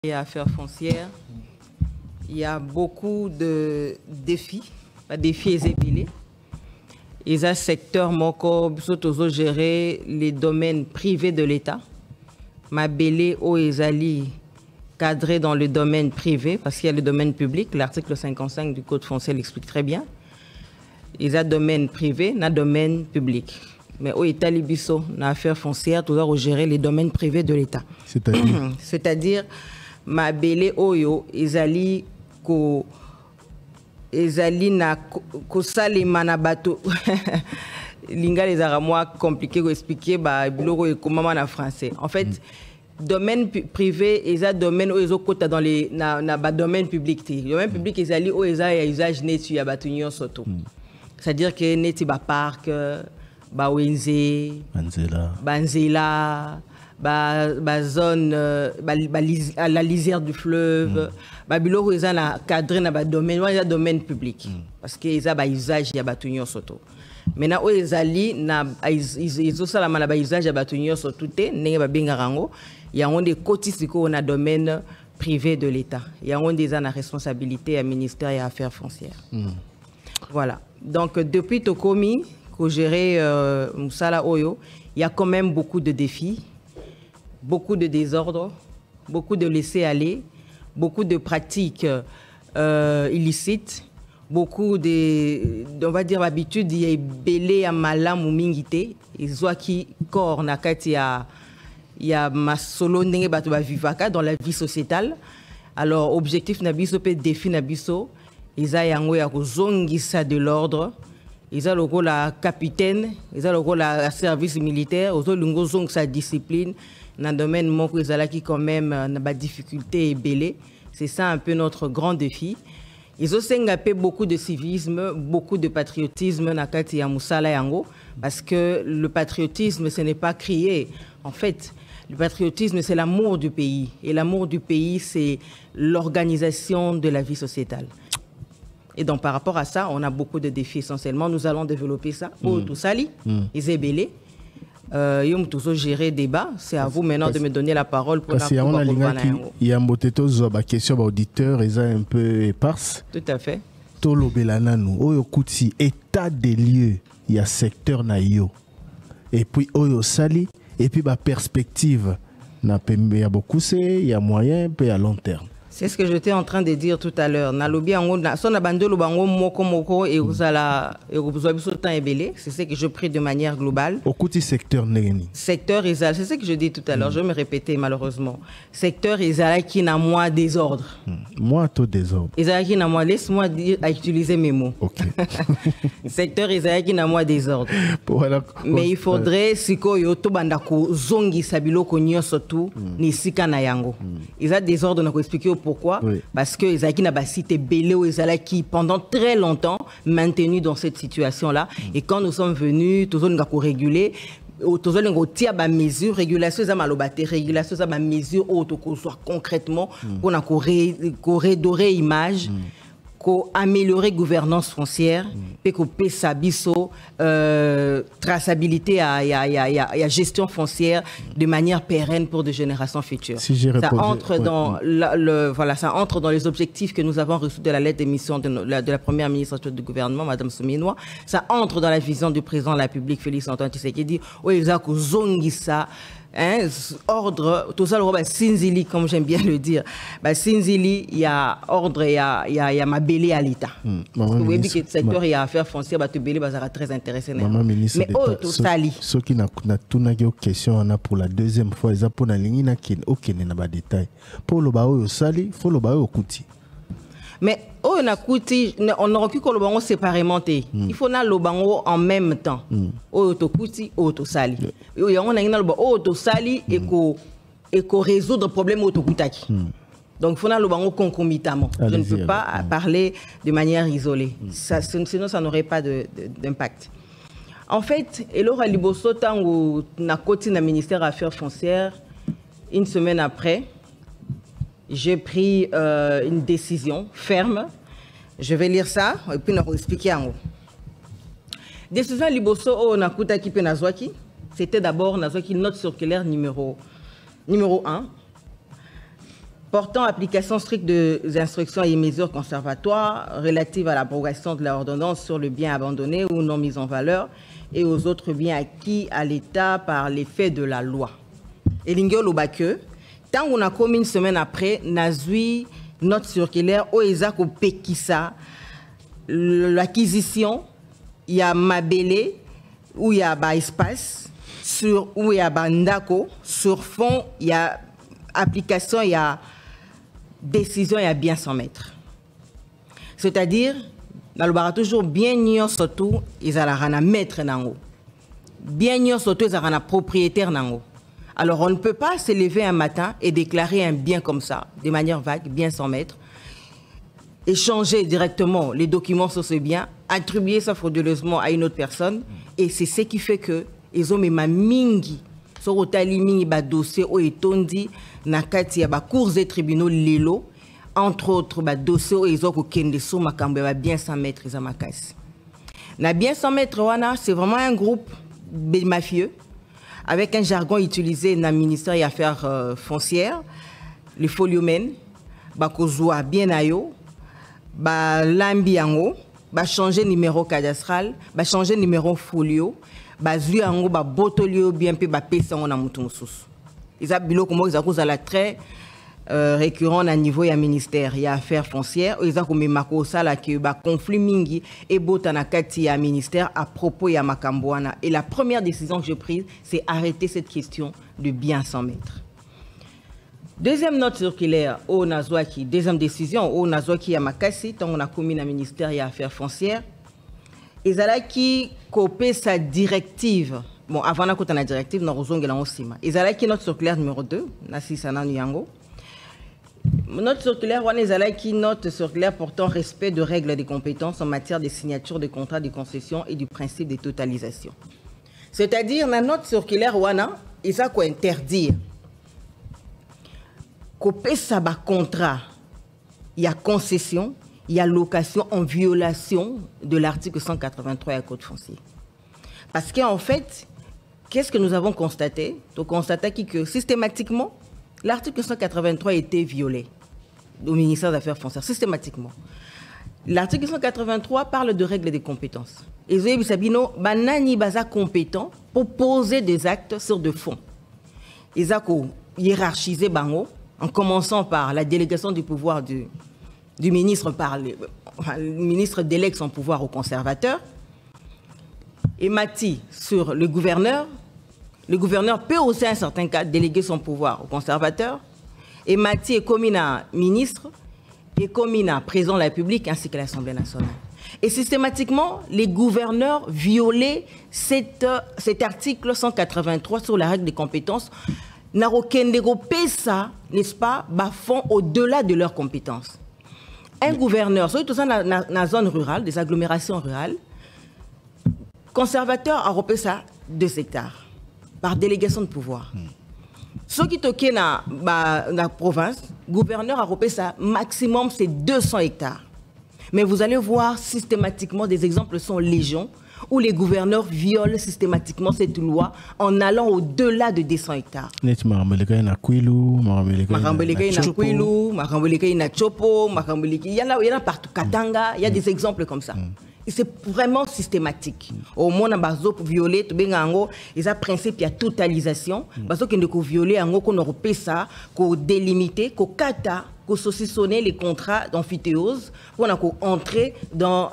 et affaires foncières, il y a beaucoup de défis, épilés. Ils ont un secteur moko biso gérer les domaines privés de l'État. Ma belé o ezali cadré dans le domaine privé parce qu'il y a le domaine public. L'article 55 du Code foncier l'explique très bien. Ils ont domaine privé, na domaine public. Mais au Italie biso, na affaires foncières, toujours gérer les domaines privés de l'État. C'est-à-dire ma belé oyo ezali ko ezali na ko salema na bato linga les aramois compliqué ko expliquer ba biloko e comment en français. En fait, domaine privé eza domaine o ezo kota dans les na ba domaine public ti. Domaine public ezali o eza ya usage netu ya bato nyonso. C'est-à-dire que neti ba parc ba wenze banzela ba zone la lisière du fleuve ba biloko eza na cadre na ba domaine wa domaine public parce que eza ba usage ya bato nyonso to. Maintenant o ezali na izo sala na ba usage ya bato nyonso te ndenge ba bengaka ngo yango de kotisiko na domaine privé de l'État. Yango déjà na responsabilité à ministère et affaires foncières. Voilà. Donc depuis Tokomi que gérer Moussala Oyo, il y a quand même beaucoup de défis, beaucoup de désordre, beaucoup de laisser-aller, beaucoup de pratiques illicites, beaucoup de, on va dire, habitudes, il y a belé à malam ou mingité, et soit qui corps na kati il y a ma solo ndenge bato ba vivaka dans la vie sociétale. Alors objectif na biso pe défi na biso, isa yango ya kozongisa de l'ordre. Ils ont le rôle la capitaine, ils ont le rôle la service militaire, ils ont le rôle sa discipline. Dans le domaine mon ils ont qui quand même n'a difficulté et belé. C'est ça un peu notre grand défi. Ils ont s'engagé beaucoup de civisme, beaucoup de patriotisme na kati ya Moussala yango parce que le patriotisme ce n'est pas crier. En fait, le patriotisme c'est l'amour du pays et l'amour du pays c'est l'organisation de la vie sociétale. Et donc, par rapport à ça, on a beaucoup de défis essentiellement. Nous allons développer ça. Tout sali, Isabelle, yom toujours gérer débat. C'est à vous maintenant de me donner la parole pour parce qu'il y a un question d'auditeur, ils sont un peu éparses. Tout à fait. Tolo belananu, oyo kuti état des lieux, il y a secteur na yo. Et puis oyo sali, et puis ba perspective na pembe ya beaucoup c'est, il y a moyen, puis à long terme. C'est ce que j'étais en train de dire tout à l'heure. C'est ce que je prie de manière globale. Au côté secteur secteur Isal, c'est ce que je dis tout à l'heure. Je vais me répéter malheureusement. Secteur Isal qui n'a moins désordre. Moi tout désordre. Isal qui n'a moins, laisse-moi utiliser mes mots. Ok. Secteur Isal qui n'a moins désordre. Voilà. Mais il faudrait siko yoto bandako zongi sabilo konyo surtout ni sika na yango. Ils ont désordre na ko expliquer pourquoi? Oui. Parce que Ezaki n'a pas cité Belé ou Ezalaki pendant très longtemps maintenu dans cette situation-là. Et quand nous sommes venus, tout le monde a régulé. Tout le monde a mesure régulation, ça m'a lobaté régulation, ça m'a mesure soit concrètement pour na redorer image. Améliorer gouvernance foncière, et qu'on paie sa biso, traçabilité à gestion foncière de manière pérenne pour des générations futures. Si ça entre dans voilà, ça entre dans les objectifs que nous avons reçus de la lettre d'émission de la première ministre du gouvernement, Madame Souminois. Ça entre dans la vision du président de la République, Félix Antoine Tshisekedi, où il a zongisa. Ordre, tout ça, le Sinzili, comme j'aime bien le dire. Sinzili, il y a ordre, il y a ma belé à l'État. Vous voyez que le secteur, il y a affaires foncières, tu belé, ça sera très intéressant. Mais tout sali. Ceux qui n'ont pas question pour la deuxième fois, ils ont pour la ligne, ils n'ont pas de détails. Pour le bao sali, il faut le bao kuti. Mais on aurait pu que le bango séparément. Il faut na le bango en même temps. Oto kuti, oto sali. On a une oto sali et qu'on résoudre le problème oto kutaki. Donc il faut na le bango concomitamment. Je ne peux pas parler de manière isolée. Sinon ça n'aurait pas d'impact. En fait, Elora Liboso tango na koti na ministère des Affaires foncières, une semaine après, j'ai pris une décision ferme. Je vais lire ça et puis nous expliquer en haut. Décision Liboso o nakuta ki pe nazwaki. C'était d'abord nazwaki note circulaire numéro 1 portant application stricte des instructions et mesures conservatoires relatives à l'abrogation de l'ordonnance sur le bien abandonné ou non mis en valeur et aux autres biens acquis à l'État par l'effet de la loi. Et l'ingéo que tant qu'on a commis une semaine après, Nazui, note circulaire, au Isaac au Pekissa, l'acquisition, il y a Mabélé, où il y a espace, où il y a Bandako, sur fond, il y a application, il y a décision, il y a bien 100 mètres. C'est-à-dire, dans le bar toujours bien nion surtout, ils ont un maître nango. Bien nion surtout, ils ont un propriétaire nango. Alors, on ne peut pas se lever un matin et déclarer un bien comme ça, de manière vague, bien 100 mètres, échanger directement les documents sur ce bien, attribuer ça frauduleusement à une autre personne, et c'est ce qui fait que ils ont mis ma mingi, sur otali mingi ba dossier au etondi na kati ya ba cours et tribunaux lelo, entre autres ba dossier au ils ont kende so makambo ba bien 100 mètres za makasi. Na bien 100 mètres wana, c'est vraiment un groupe de mafieux avec un jargon utilisé dans le ministère des Affaires foncières, les foliomènes, ba kozwa bien ayo, ba lambi yango, ba changer numéro cadastral, ba changer numéro folio, ba zui yango ba botolio bien pe ba pesa on na mutu mususu. Isa biloko mo za kozala très récurrent à niveau ya ministère ya affaires foncières, isa ko memako sala ke ba conflit mingi et botana kati ya ministère à propos ya makambwana. Et la première décision que j'ai prise, c'est arrêter cette question de bien 100 mètres. Deuxième note circulaire au Nazwaki, deuxième décision au Nazwaki à Makassi, tant on a commis le ministère des Affaires foncières, et qui copie sa directive. Bon, avant la côte la directive, nous avons la osima. Et qui note circulaire numéro 2, Nassi Sanan Yango. Note circulaire, on est qui note circulaire portant respect de règles des compétences en matière de signature de contrats de concession et du principe de totalisation. C'est-à-dire, dans la note circulaire, on a interdire. Copé ça ba contrat, il y a concession, il y a location en violation de l'article 183 du Code foncier. Parce qu'en fait, qu'est-ce que nous avons constaté? Nous constatons que systématiquement, l'article 183 a été violé au ministère des Affaires foncières, systématiquement. L'article 183 parle de règles des compétences. Et Zoé Sabino, banani baza compétent pour poser des actes sur de fonds. Ils ont hiérarchisé bango, en commençant par la délégation du pouvoir du ministre, le ministre délègue son pouvoir au conservateur, et Mati sur le gouverneur peut aussi, à un certain cas, déléguer son pouvoir au conservateur, et Mati est commis à ministre, et commis à président de la République, ainsi que l'Assemblée nationale. Et systématiquement, les gouverneurs violaient cet article 183 sur la règle des compétences, Narokendego pesa, n'est-ce pas, font au-delà de leurs compétences. Un gouverneur, surtout dans la zone rurale, des agglomérations rurales, conservateur a repé ça 2 hectares par délégation de pouvoir. Ceux qui toquent dans la province, gouverneur a repé ça maximum c'est 200 hectares. Mais vous allez voir systématiquement des exemples sont légion où les gouverneurs violent systématiquement cette loi en allant au-delà de 200 hectares. Il y en a partout, Katanga, il y a des exemples comme ça. Et c'est vraiment systématique. Au moins, on a violé, il y a un principe de totalisation. Parce qu'on a violé, on a repéré ça, qu'on a délimité, qu'on a saucissonné les contrats d'amphithéose pour entrer dans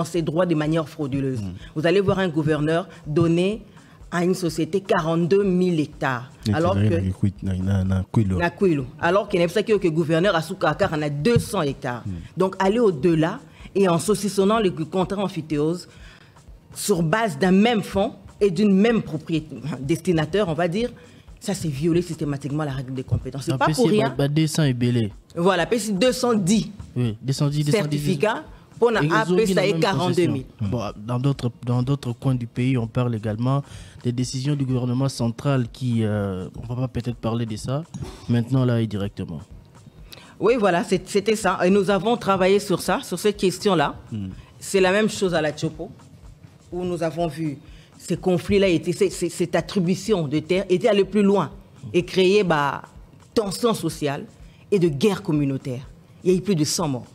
ces droits de manière frauduleuse. Vous allez voir un gouverneur donner à une société 42 000 hectares. Alors que le gouverneur a Soukakar en a 200 hectares. Donc aller au-delà et en saucissonnant les contrats amphithéose sur base d'un même fonds et d'une même propriété destinataire, on va dire, ça c'est violer systématiquement la règle des compétences. C'est pas pour rien. 200 est belé. Voilà, PC 210. Oui, 210 certificats pour appeler ça 42 000. Bon, dans d'autres coins du pays, on parle également des décisions du gouvernement central qui, on va pas peut-être parler de ça, maintenant là et directement. Oui, voilà, c'était ça. Et nous avons travaillé sur ça, sur cette question-là. C'est la même chose à la Tchopo, où nous avons vu ces conflits-là, cette attribution de terre était allée plus loin et créer tension sociale et de guerre communautaire. Il y a eu plus de 100 morts.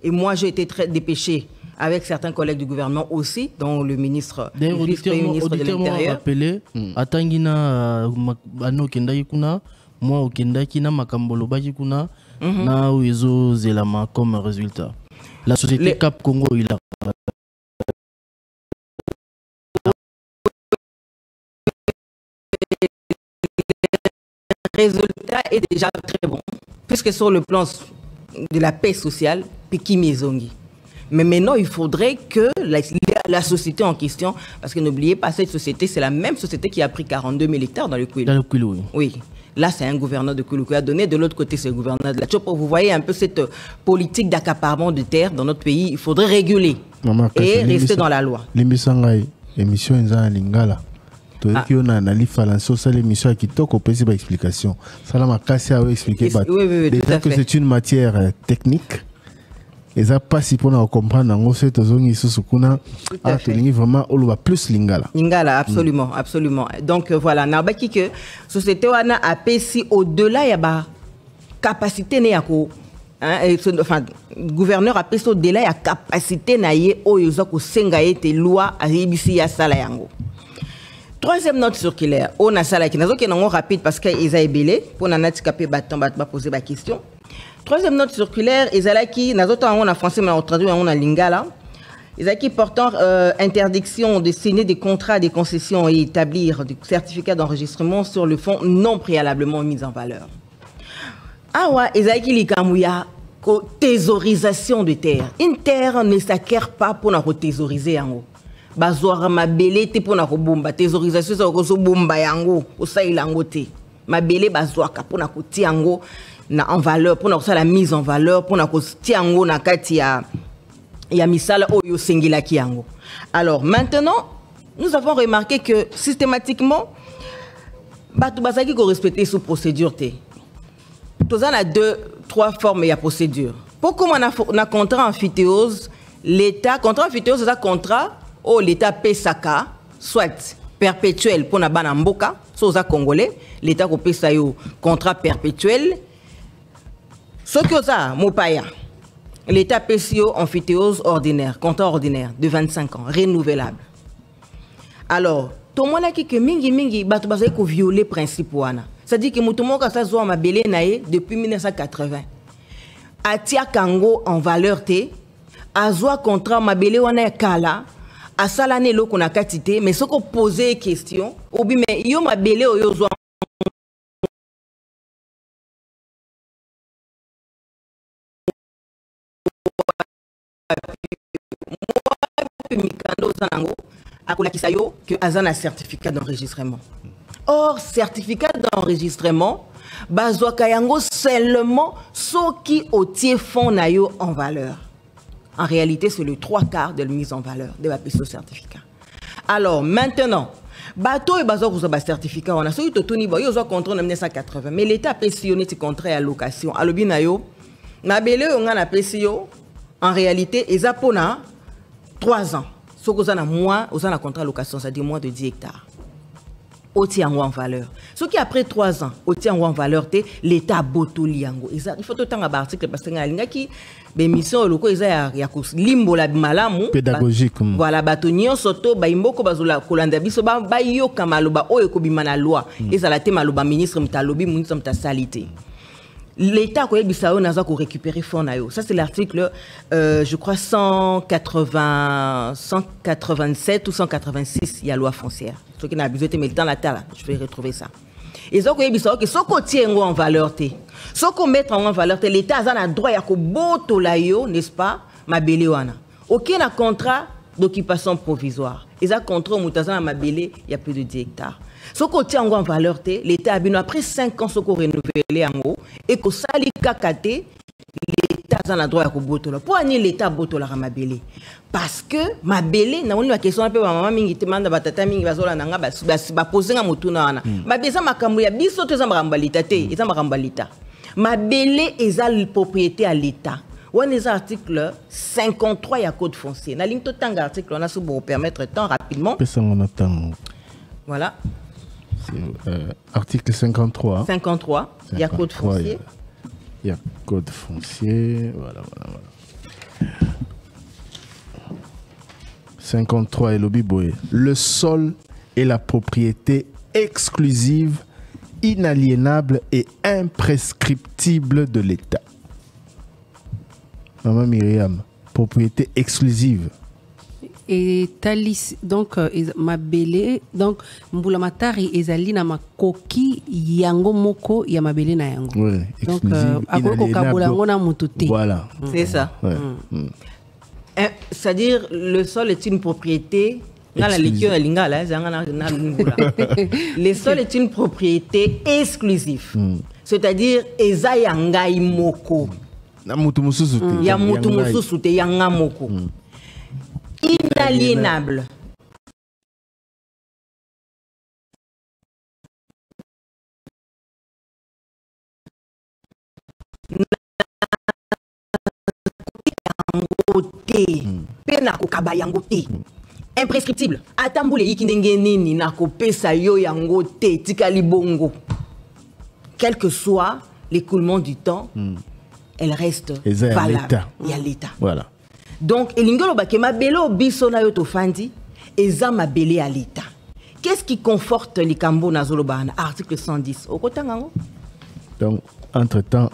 Et moi, j'ai été très dépêché avec certains collègues du gouvernement aussi, dont le ministre, le vice-premier-ministre de l'Intérieur. Rappelé, Atangina, Ano Kendaki Kuna, moi au Kendaki, na Makambolo Baki Kuna, na Uezo Zelama comme résultat. La société Cap Congo, il a. Le résultat est déjà très bon, puisque sur le plan de la paix sociale, Peki Mezongi. Mais maintenant, il faudrait que la société en question, parce que n'oubliez pas, cette société, c'est la même société qui a pris 42 000 hectares dans le Kwilu. Dans le Kwilu, oui. Oui. Là, c'est un gouverneur de Kwilu qui a donné. De l'autre côté, c'est le gouverneur de la Tchopo. Vous voyez un peu cette politique d'accaparement de terre dans notre pays. Il faudrait réguler et rester dans la loi. L'émission est en lingala. Qui on a l'émission qui toque au principe d'explication. Ça l'a expliqué. Déjà que c'est une matière technique. Et ça passe pour nous comprendre en cette zone vraiment plus lingala. Lingala, absolument, absolument. Donc voilà, n'abaki que société wana a pesi au-delà ya ba capacité ne yako. Enfin, gouverneur a pesi au-delà ya capacité na ye oyoza ko senga ete loi a ribisi ya sala yango. Troisième note circulaire, on a sala qui nazo ke nango rapide parce que ils belé pour nanati capé battant ba poser ba question. Troisième note circulaire, Ezalaki, on a français, mais on traduit en lingala. Ezalaki portant interdiction de signer des contrats, des concessions et établir des certificats d'enregistrement sur le fonds non préalablement mis en valeur. Ah ouais, Ezalaki likamouya, thésaurisation de terre. Une terre ne s'acquiert pas pour la thésauriser en haut. Bazoara ma belé te pour la bomba. Thésaurisation, c'est au bomba yango, au saïlango te. Ma belé bazoaka pour la côté yango. En valeur, pour la mise en valeur, pour tiango na kati ya misala oyo sengila kiango. Alors maintenant, nous avons remarqué que systématiquement, batu basaki ko respecter sous procédure té. Tous en a 2-3 formes ya procédure. Pour comment on a contrat amphithéose, l'État contrat amphithéose c'est un contrat où l'État paie saka soit perpétuel pour na bana mboka, so za congolais, l'État ko paie sa yo contrat perpétuel. Ce que ça, Mopaya, l'État PCO amphithéose ordinaire, contrat ordinaire de 25 ans, renouvelable. Alors, tout le monde a dit que mingi, batu basé ko violer principe wana. C'est-à-dire que tout le monde a ça zoa mabele nae depuis 1980. Atia kango en valeur té, azwa contrat mabele wana kala, a salane lo qu'on a katité, mais ce qu'on posait question, obi mais yo mabele oyo zoa que Azan a certificat d'enregistrement. Or, certificat d'enregistrement, Bazoakayango seulement ceux qui obtiennent fonds nayo en valeur. En réalité, c'est le 3/4 de la mise en valeur de la pièce certificat. Alors, maintenant, bateau et bazo vous avez certificat, on a celui de Tony Boy, ils ont contrat en 1980, mais l'État a pésionné ce contrat à location. Alors, binayo, Nabele, on a PCO, en réalité, ils ont 3 ans. Ce que vous avez moins, vous avez un contrat de location, c'est-à-dire moins de 10 hectares. Au tient en valeur. Ce qui après 3 ans, au tient en valeur, l'État botoliango. Il faut tout le temps article parce que les missions locaux, ils ont limbo la malamu pédagogique. Voilà, batonio soto baimoko bazula kolanda biso ba yo kamaloba oyo ko bimana loi. Ils a te maloba ministre mtalobi ministre mtasalité. L'État a récupérer fonds nayo. Ça c'est l'article, je crois 187 ou 186, il y a loi foncière. Ce qui n'a abusé, mais le temps la terre, je vais retrouver ça. Ils ont dit que ce qu'on tient en valeur, ce qu'on met en valeur, l'État a le droit à boto layo, n'est-ce pas, ma béléwana. Aucun contrat d'occupation provisoire. Ils ont contrat au Moutazan ma bélé, il y a plus de 10 hectares. Ce qu'on tient en valeur, l'État a bien après 5 ans, ce qu'on renouvelé en haut, et que ça les kakate, l'État a le droit à boto la. Pour annuler l'État boto la ramabélé. Parce que ma bélé, na une question un peu maman mingi demande batata mingi bazola nanga ba poser nga mutuna wana. Ma beza makambo ya biso to za marambalita te, eza marambalita. Ma bélé eza la propriété à l'État. On a article 53 ya code foncier. Na ligne tout tang article on a sous pour permettre temps rapidement. Voilà. Article 53. 53, il y a code foncier. Il y a code foncier. Voilà. 53 et lobby boy. Le sol est la propriété exclusive, inaliénable et imprescriptible de l'État. Maman Myriam, propriété exclusive. Et talis donc mabele donc mbulamatari ezali na makoki yango moko ya mabele na yango. Oui, donc akoko kabola ngona mututé. Voilà. C'est ça. Ouais. C'est-à-dire le sol est une propriété. Le sol est une propriété exclusive. C'est-à-dire eza yangai moko. Na mutu mususu te. Ya mutu mususu te yanga moko. Inaliénable. Imprescriptible. Atambule ikindenge nini na kopesa yo yango te tikali bongo. Quel que soit l'écoulement du temps, elle reste valable. Il y a l'État. Voilà. Donc, elingolo bakema belo biso na yo tofandi eza mabele à l'État. Qu'est-ce qui conforte les Kambo Nazolobana? Article 110. Au côté donc, entre-temps,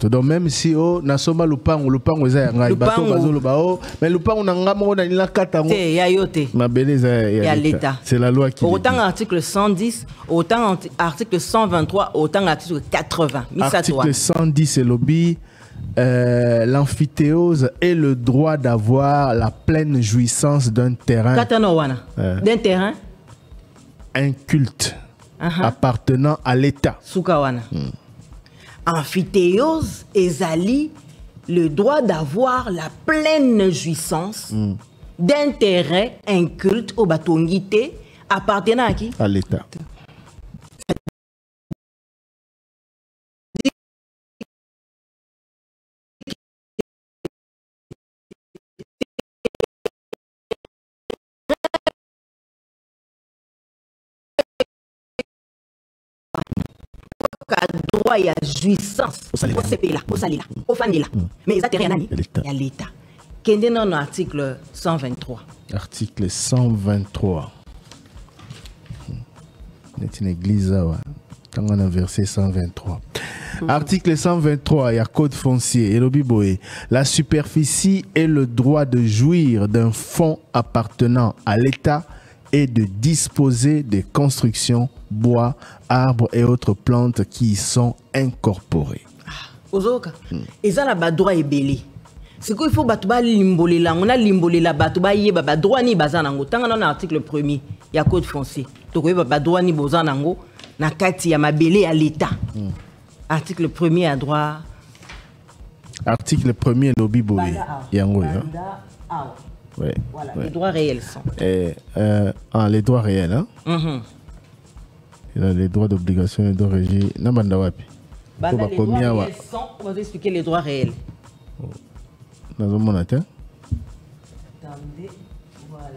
donc même si on a soma lupango eza yanga bato bazoloba mais lupango nanga mo na la katango te ya yote mabele ya l'État. C'est la loi qui autant article 110, autant article 123, autant article 80. Article 110 c'est lobby l'amphithéose est le droit d'avoir la pleine jouissance d'un terrain. D'un terrain inculte appartenant à l'État. Soukawana. Amphithéose ezali le droit d'avoir la pleine jouissance d'un terrain inculte au batongité appartenant à qui? À l'État. Droit et à jouissance au salila, au fanila. Mais ça rien il y a l'État. Quel est notre article 123? Article 123. C'est une église là. Dans un verset 123. Article 123, il y a code foncier. Et l'obiboé. La superficie est le droit de jouir d'un fonds appartenant à l'État et de disposer des constructions, bois, arbres et autres plantes qui y sont incorporées. Ozoka, et ça là droit est belé. C'est qu'il faut battre limbolé là, on a limbolé là, battre yeba droit ni bazanango. Tant qu'on a article 1er, il y a code foncier. Donc il va droit ni bazanango, na kati ya mabelé à l'État. Article 1er à droit. Article 1er lobby boy. Yango. Ouais, voilà, les droits réels sont. Les droits réels, hein? Il a les droits d'obligation et de régie. Les droits réels sont, on va expliquer les droits réels. Dans un moment, attendez, voilà,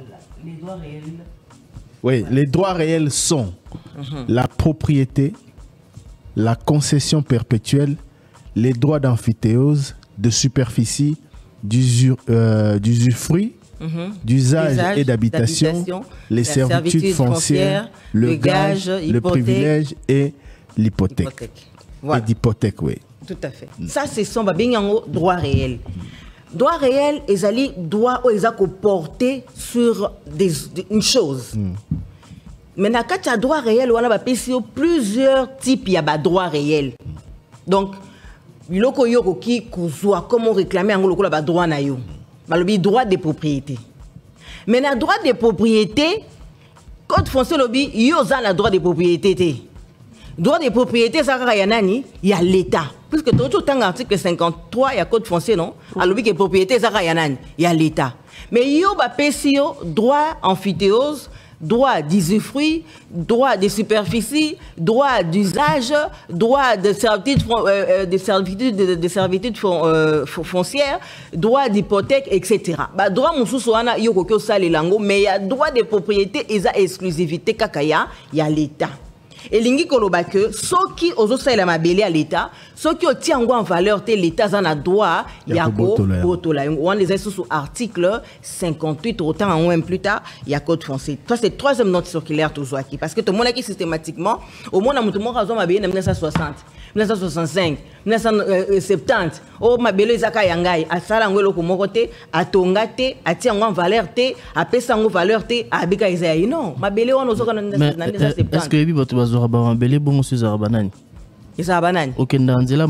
les droits réels. Oui, les droits réels sont la propriété, la concession perpétuelle, les droits d'amphithéose, de superficie, d'usufruit, d'usage et d'habitation, les servitudes foncières, le gage, le privilège et l'hypothèque. Voilà. Et d'hypothèque, oui. Tout à fait. Ça, c'est son droit réel. Droit réel, ils droit porter sur une chose. Maintenant, quand tu as droit réel, on a plusieurs types de droits réels. Donc, biloko yoko ki kuzwa comment réclamer en gros la droit na yo malobi droit de propriété mais na droit de propriété code foncier lobby yo za na droit de propriété té droit de propriété ça ka ya nani ya l'État puisque tout temps article 53 ya code foncier non alobi que propriété ça ka ya nani ya l'État mais yo ba pesi yo droit amphithéose, droit d'usufruit, droit de superficie, droit d'usage, droit de servitude foncière, droit d'hypothèque, etc. Bah, droit mususu wana yoko kyo sale lango, mais il y a droit de propriété et ça exclusivité kakaya, il y a l'État. et lingi koloba que soki ozosalela mabele à l'état soki otia yango en valeur te l'état za na droit ya ko botola on les a sous article 58 autant en un plus tard il y a code foncier. Toi c'est troisième note circulaire toujours qui parce que tout le monde qui systématiquement au monde mutu mo razo mabele na 1960 1965 1970 o mabele ezaka yangai asala ngolo ko moko te atonga te atia yango en valeur te apesa yango valeur te abika ezai non mabele wana ozoka na 1970 est-ce que yebi bato bazora ba mabele bongo sezara banani ezara banani okenda nzela